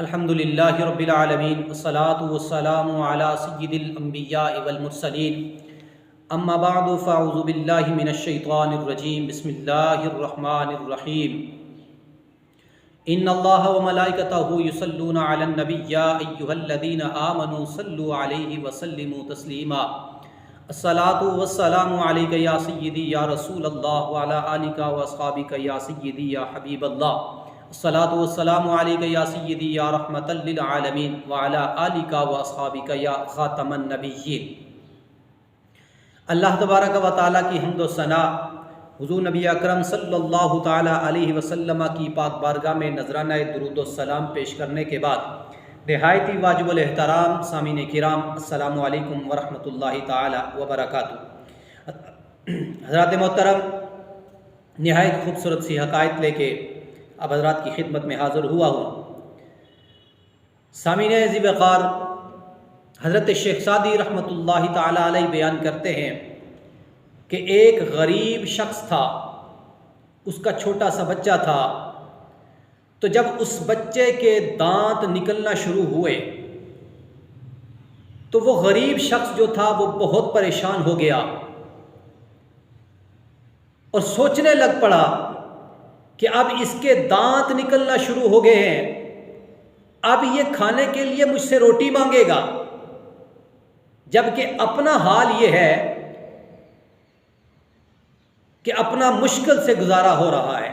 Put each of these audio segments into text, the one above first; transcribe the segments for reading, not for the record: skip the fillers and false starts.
الحمد للہ رب العالمین والصلاة والسلام علی سید الانبیاء والمرسلین اما بعد فاعوذ باللہ من الشیطان الرجیم بسم اللہ الرحمن الرحیم ان اللہ وملائکتہ یصلون علی النبی یا ایہا الذین آمنوا صلوا علیہ وسلموا تسلیما الصلاة والسلام علیک یا سیدی یا رسول اللہ وعلی آلک واصحابک یا سیدی یا حبیب اللہ الصلاۃ والسلام علیک یا سیدی یا رحمۃ للعالمین وعلی آلک واصحابک یا خاتم النبیین۔ اللہ تبارک و تعالیٰ کی حمد و ثنا حضور نبی اکرم صلی اللہ تعالیٰ علیہ وسلم کی پاک بارگاہ میں نذرانہ درود و سلام پیش کرنے کے بعد نہایت ہی واجب الاحترام سامعین کرام السلام علیکم ورحمۃ اللہ تعالیٰ وبرکاتہ۔ حضرات محترم، نہایت خوبصورت سی حقائق لے کے اب حضرات کی خدمت میں حاضر ہوا ہوں۔ سامعین عزیز وقار، حضرت شیخ سعدی رحمۃ اللہ تعالیٰ علیہ بیان کرتے ہیں کہ ایک غریب شخص تھا، اس کا چھوٹا سا بچہ تھا، تو جب اس بچے کے دانت نکلنا شروع ہوئے تو وہ غریب شخص جو تھا وہ بہت پریشان ہو گیا اور سوچنے لگ پڑا کہ اب اس کے دانت نکلنا شروع ہو گئے ہیں، اب یہ کھانے کے لیے مجھ سے روٹی مانگے گا، جبکہ اپنا حال یہ ہے کہ اپنا مشکل سے گزارا ہو رہا ہے۔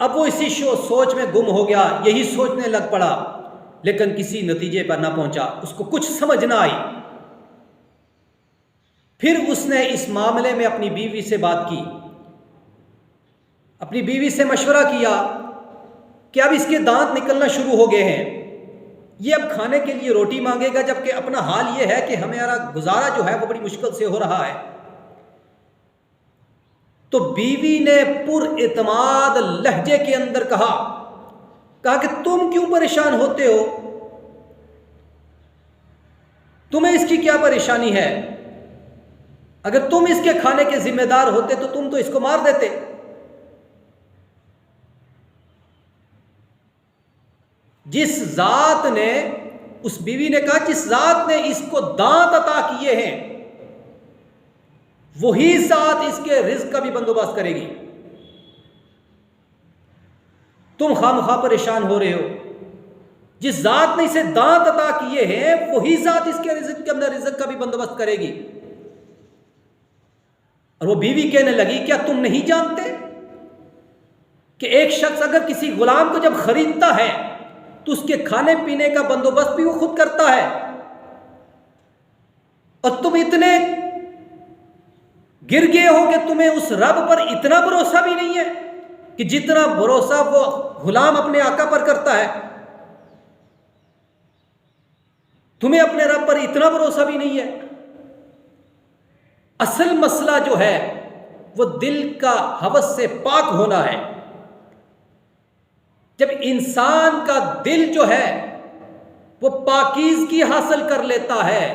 اب وہ اسی سوچ میں گم ہو گیا، یہی سوچنے لگ پڑا، لیکن کسی نتیجے پر نہ پہنچا، اس کو کچھ سمجھ نہ آئی۔ پھر اس نے اس معاملے میں اپنی بیوی سے بات کی، اپنی بیوی سے مشورہ کیا کہ اب اس کے دانت نکلنا شروع ہو گئے ہیں، یہ اب کھانے کے لیے روٹی مانگے گا، جبکہ اپنا حال یہ ہے کہ ہمارا گزارا جو ہے وہ بڑی مشکل سے ہو رہا ہے۔ تو بیوی نے پر اعتماد لہجے کے اندر کہا کہ تم کیوں پریشان ہوتے ہو؟ تمہیں اس کی کیا پریشانی ہے؟ اگر تم اس کے کھانے کے ذمہ دار ہوتے تو تم تو اس کو مار دیتے۔ جس ذات نے، اس بیوی نے کہا جس ذات نے اس کو دانت عطا کیے ہیں وہی ذات اس کے رزق کا بھی بندوبست کرے گی، تم خواہ پریشان ہو رہے ہو۔ جس ذات نے اسے دانت عطا کیے ہیں وہی ذات اس کے رزق کا بھی بندوبست کرے گی۔ اور وہ بیوی کہنے لگی کیا تم نہیں جانتے کہ ایک شخص اگر کسی غلام کو جب خریدتا ہے تو اس کے کھانے پینے کا بندوبست بھی وہ خود کرتا ہے، اور تم اتنے گر گئے ہو کہ تمہیں اس رب پر اتنا بھروسہ بھی نہیں ہے کہ جتنا بھروسہ وہ غلام اپنے آقا پر کرتا ہے۔ تمہیں اپنے رب پر اتنا بھروسہ بھی نہیں ہے۔ اصل مسئلہ جو ہے وہ دل کا ہوس سے پاک ہونا ہے۔ جب انسان کا دل جو ہے وہ پاکیزگی حاصل کر لیتا ہے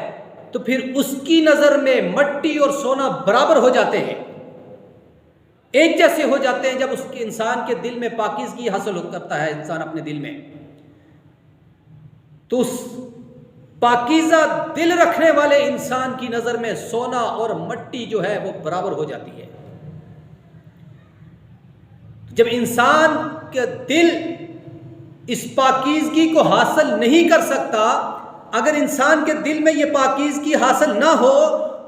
تو پھر اس کی نظر میں مٹی اور سونا برابر ہو جاتے ہیں، ایک جیسے ہو جاتے ہیں۔ جب اس کے انسان کے دل میں پاکیزگی حاصل کرتا ہے انسان اپنے دل میں، تو اس پاکیزہ دل رکھنے والے انسان کی نظر میں سونا اور مٹی جو ہے وہ برابر ہو جاتی ہے۔ جب انسان کا دل اس پاکیزگی کو حاصل نہیں کر سکتا، اگر انسان کے دل میں یہ پاکیزگی حاصل نہ ہو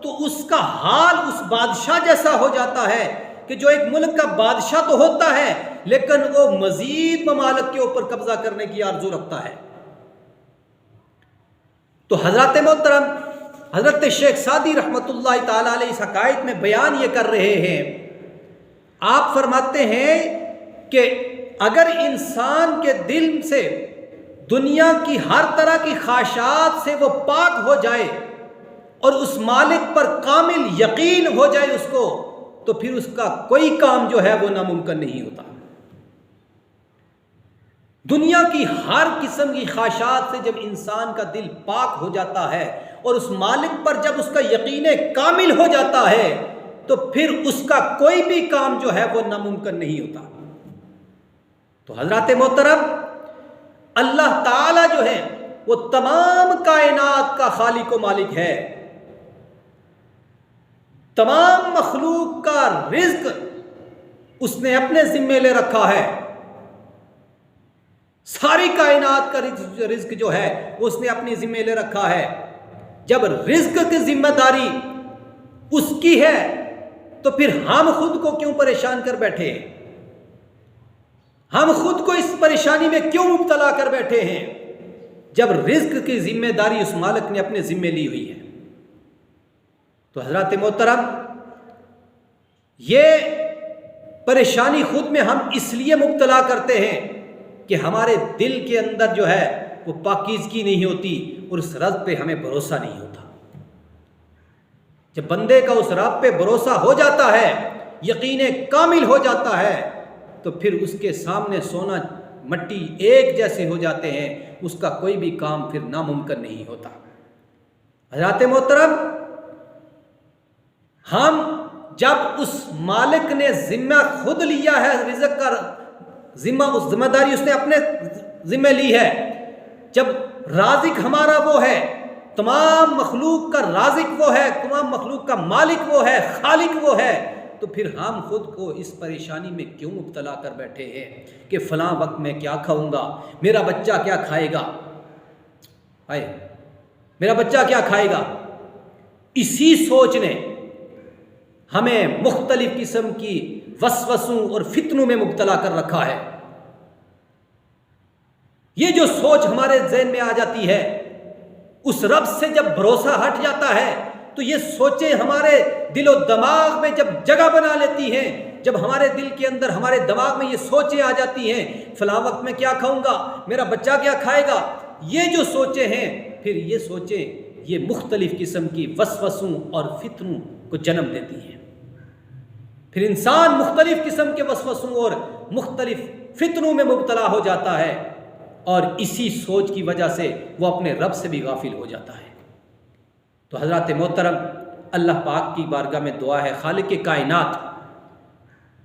تو اس کا حال اس بادشاہ جیسا ہو جاتا ہے کہ جو ایک ملک کا بادشاہ تو ہوتا ہے لیکن وہ مزید ممالک کے اوپر قبضہ کرنے کی آرزو رکھتا ہے۔ تو حضرات محترم، حضرت شیخ سعدی رحمۃ اللہ تعالیٰ علیہ اس حقائق میں بیان یہ کر رہے ہیں۔ آپ فرماتے ہیں کہ اگر انسان کے دل سے دنیا کی ہر طرح کی خواہشات سے وہ پاک ہو جائے اور اس مالک پر کامل یقین ہو جائے اس کو، تو پھر اس کا کوئی کام جو ہے وہ ناممکن نہیں ہوتا۔ دنیا کی ہر قسم کی خواہشات سے جب انسان کا دل پاک ہو جاتا ہے اور اس مالک پر جب اس کا یقین کامل ہو جاتا ہے تو پھر اس کا کوئی بھی کام جو ہے وہ ناممکن نہیں ہوتا۔ تو حضرات محترم، اللہ تعالی جو ہے وہ تمام کائنات کا خالق و مالک ہے، تمام مخلوق کا رزق اس نے اپنے ذمے لے رکھا ہے، ساری کائنات کا رزق جو ہے وہ اس نے اپنے ذمے لے رکھا ہے۔ جب رزق کی ذمہ داری اس کی ہے تو پھر ہم خود کو کیوں پریشان کر بیٹھے ہیں؟ ہم خود کو اس پریشانی میں کیوں مبتلا کر بیٹھے ہیں جب رزق کی ذمہ داری اس مالک نے اپنے ذمے لی ہوئی ہے؟ تو حضرات محترم، یہ پریشانی خود میں ہم اس لیے مبتلا کرتے ہیں کہ ہمارے دل کے اندر جو ہے وہ پاکیزگی نہیں ہوتی اور اس رب پہ ہمیں بھروسہ نہیں ہوتا۔ جب بندے کا اس رب پہ بھروسہ ہو جاتا ہے، یقین کامل ہو جاتا ہے، تو پھر اس کے سامنے سونا مٹی ایک جیسے ہو جاتے ہیں، اس کا کوئی بھی کام پھر ناممکن نہیں ہوتا۔ حضرات محترم، ہم جب اس مالک نے ذمہ خود لیا ہے، رزق کا ذمہ، اس ذمہ داری اس نے اپنے ذمہ لی ہے، جب رازق ہمارا وہ ہے، تمام مخلوق کا رازق وہ ہے، تمام مخلوق کا مالک وہ ہے، خالق وہ ہے، تو پھر ہم خود کو اس پریشانی میں کیوں مبتلا کر بیٹھے ہیں کہ فلاں وقت میں کیا کھاؤں گا، میرا بچہ کیا کھائے گا، میرا بچہ کیا کھائے گا۔ اسی سوچ نے ہمیں مختلف قسم کی وسوسوں اور فتنوں میں مبتلا کر رکھا ہے۔ یہ جو سوچ ہمارے ذہن میں آ جاتی ہے، اس رب سے جب بھروسہ ہٹ جاتا ہے تو یہ سوچیں ہمارے دل و دماغ میں جب جگہ بنا لیتی ہیں، جب ہمارے دل کے اندر، ہمارے دماغ میں یہ سوچیں آ جاتی ہیں، فلاں وقت میں کیا کھاؤں گا، میرا بچہ کیا کھائے گا، یہ جو سوچیں ہیں، پھر یہ سوچیں یہ مختلف قسم کی وسوسوں اور فتنوں کو جنم دیتی ہیں۔ پھر انسان مختلف قسم کے وسوسوں اور مختلف فتنوں میں مبتلا ہو جاتا ہے، اور اسی سوچ کی وجہ سے وہ اپنے رب سے بھی غافل ہو جاتا ہے۔ تو حضرات محترم، اللہ پاک کی بارگاہ میں دعا ہے، خالق کائنات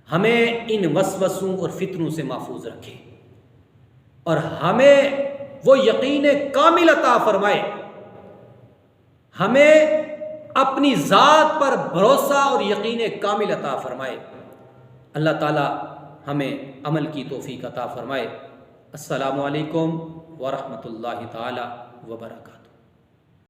ہمیں ان وسوسوں اور فتنوں سے محفوظ رکھے اور ہمیں وہ یقین کامل عطا فرمائے، ہمیں اپنی ذات پر بھروسہ اور یقین کامل عطا فرمائے۔ اللہ تعالی ہمیں عمل کی توفیق عطا فرمائے۔ السلام علیکم ورحمۃ اللہ تعالی وبرکاتہ۔